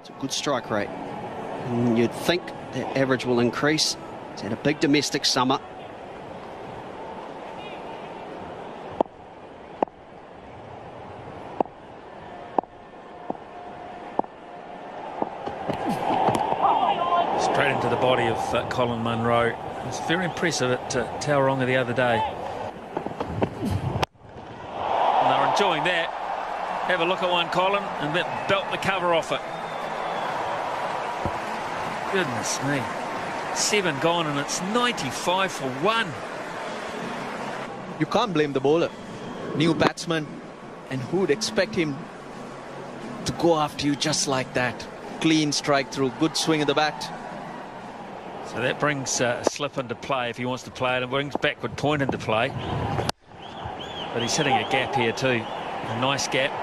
It's a good strike rate. And you'd think that average will increase. He's had a big domestic summer. Straight into the body of Colin Munro. It was very impressive at Tauranga the other day. And they're enjoying that. Have a look at one, Colin, and then belt the cover off it. Goodness me. 7 gone and it's 95 for 1. You can't blame the bowler. New batsman, and who'd expect him to go after you just like that? Clean strike through, good swing of the bat. So that brings a slip into play if he wants to play it, and brings backward point into play. But he's hitting a gap here too. A nice gap.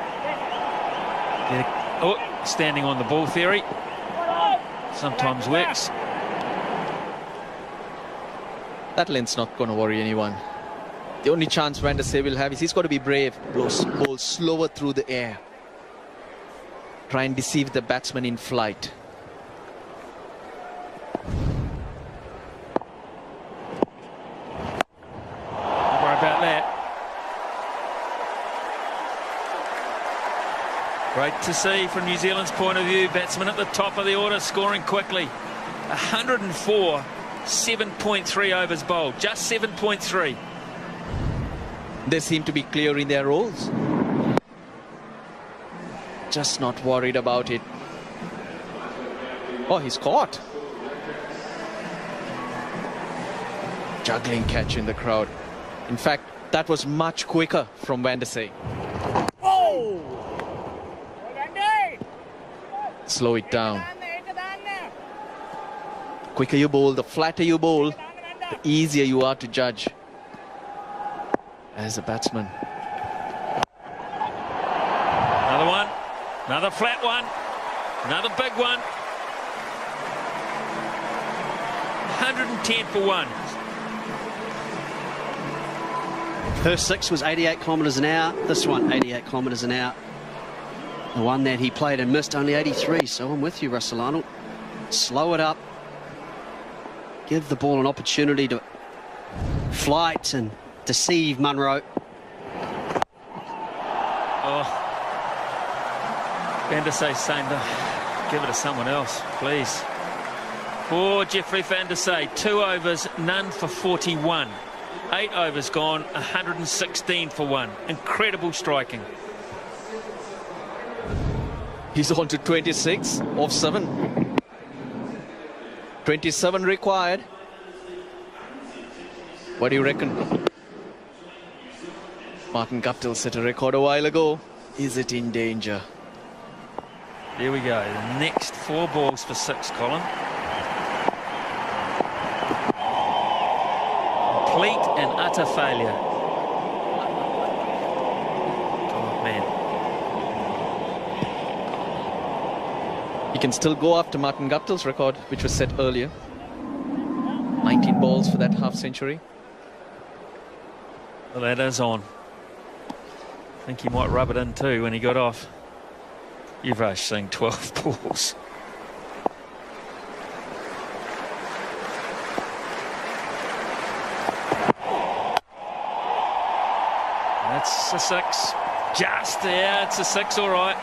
Oh, standing on the ball theory. Sometimes works. That length's not going to worry anyone. The only chance Van der Sar will have is he's got to be brave. Bowl slower through the air. Try and deceive the batsman in flight. Don't worry about that. Great to see from New Zealand's point of view. Batsman at the top of the order, scoring quickly. 104, 7.3 overs bowled. Just 7.3. They seem to be clear in their roles. Just not worried about it. Oh, he's caught. Juggling catch in the crowd. In fact, that was much quicker from Van der Sar. Oh! Slow it down. The quicker you bowl, the flatter you bowl, the easier you are to judge as a batsman. Another one. Another flat one. Another big one. 110 for 1. First 6 was 88 kilometres an hour. This one, 88 kilometres an hour. The one that he played and missed, only 83. So I'm with you, Russell Arnold. Slow it up. Give the ball an opportunity to flight and deceive Munro. Oh. Van der Sar saying to give it to someone else, please. Poor Jeffrey Van der Sar. 2 overs, none for 41. 8 overs gone, 116 for 1. Incredible striking. He's on to 26 off 7. 27 required. What do you reckon? Martin Guptill set a record a while ago. Is it in danger? There we go. The next 4 balls for 6, Colin. Complete and utter failure. Oh, man. He can still go after Martin Guptill's record, which was set earlier. 19 balls for that half century. Well, that is on. I think he might rub it in too when he got off. Yuvraj saying 12 balls. That's a 6. Just there. It's a 6, all right.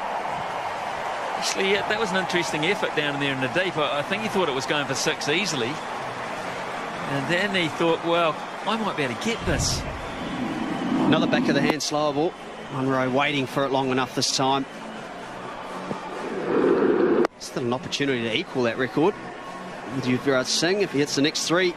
Actually, yeah, that was an interesting effort down there in the deep. I think he thought it was going for 6 easily. And then he thought, well, I might be able to get this. Another back of the hand slower ball. Munro waiting for it long enough this time. Still an opportunity to equal that record with Yuvraj Singh if he hits the next 3.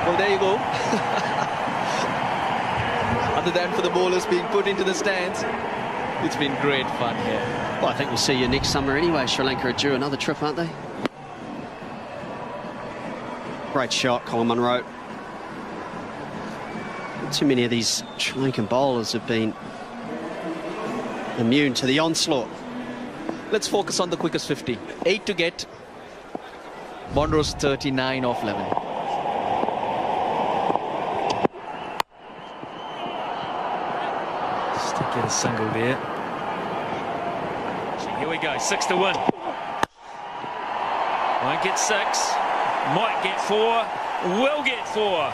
Well, there you go. Other than for the bowlers being put into the stands, it's been great fun here. Well, I think we'll see you next summer anyway. Sri Lanka are due another trip, aren't they? Great shot, Colin Munro. too many of these Sri Lankan bowlers have been immune to the onslaught. Let's focus on the quickest 50. 8 to get. Monroe's 39 off 11. Just to get a single there. So here we go, 6 to 1. Won't get 6, might get 4, will get 4.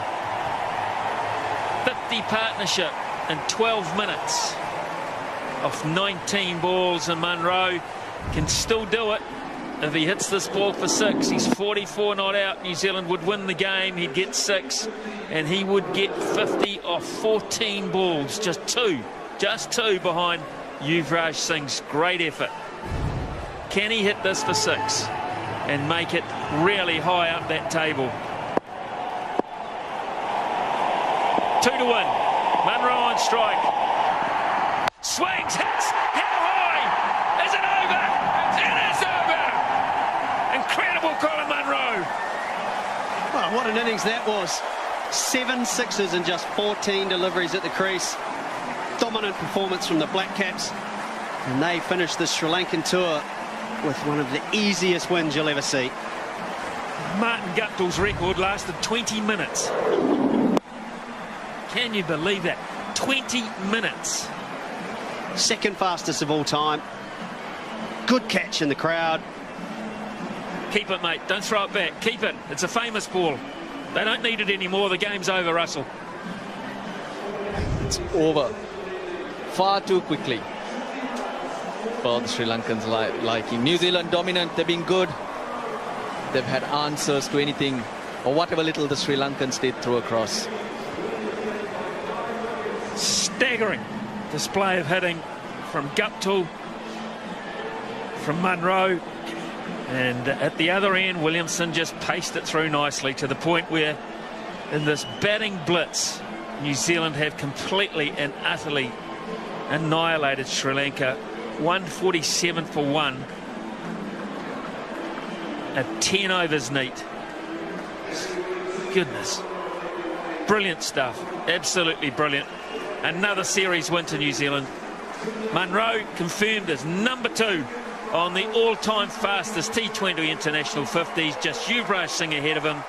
50 partnership in 12 minutes off 19 balls, and Munro can still do it. If he hits this ball for 6, he's 44 not out. New Zealand would win the game. He'd get 6, and he would get 50 off 14 balls. Just two behind Yuvraj Singh's great effort. Can he hit this for 6 and make it really high up that table? 2 to 1. Munro on strike. Swings, hits. How high? Is it over? It is over. Incredible Colin Munro. Oh, what an innings that was. 7 sixes and just 14 deliveries at the crease. Dominant performance from the Black Caps. And they finished the Sri Lankan tour with one of the easiest wins you'll ever see. Martin Guptill's record lasted 20 minutes. Can you believe that? 20 minutes. Second fastest of all time. Good catch in the crowd. Keep it, mate. Don't throw it back. Keep it. It's a famous ball. They don't need it anymore. The game's over, Russell. It's over. Far too quickly for the Sri Lankans liking. New Zealand dominant. They've been good. They've had answers to anything or whatever little the Sri Lankans did throw across. Staggering display of hitting from Guptill, from Munro, and at the other end Williamson just paced it through nicely to the point where in this batting blitz New Zealand have completely and utterly annihilated Sri Lanka. 147 for 1 at 10 overs neat. Goodness, brilliant stuff, absolutely brilliant. Another series win to New Zealand. Munro confirmed as number 2 on the all-time fastest T20 international 50s. Just Yuvraj Singh ahead of him.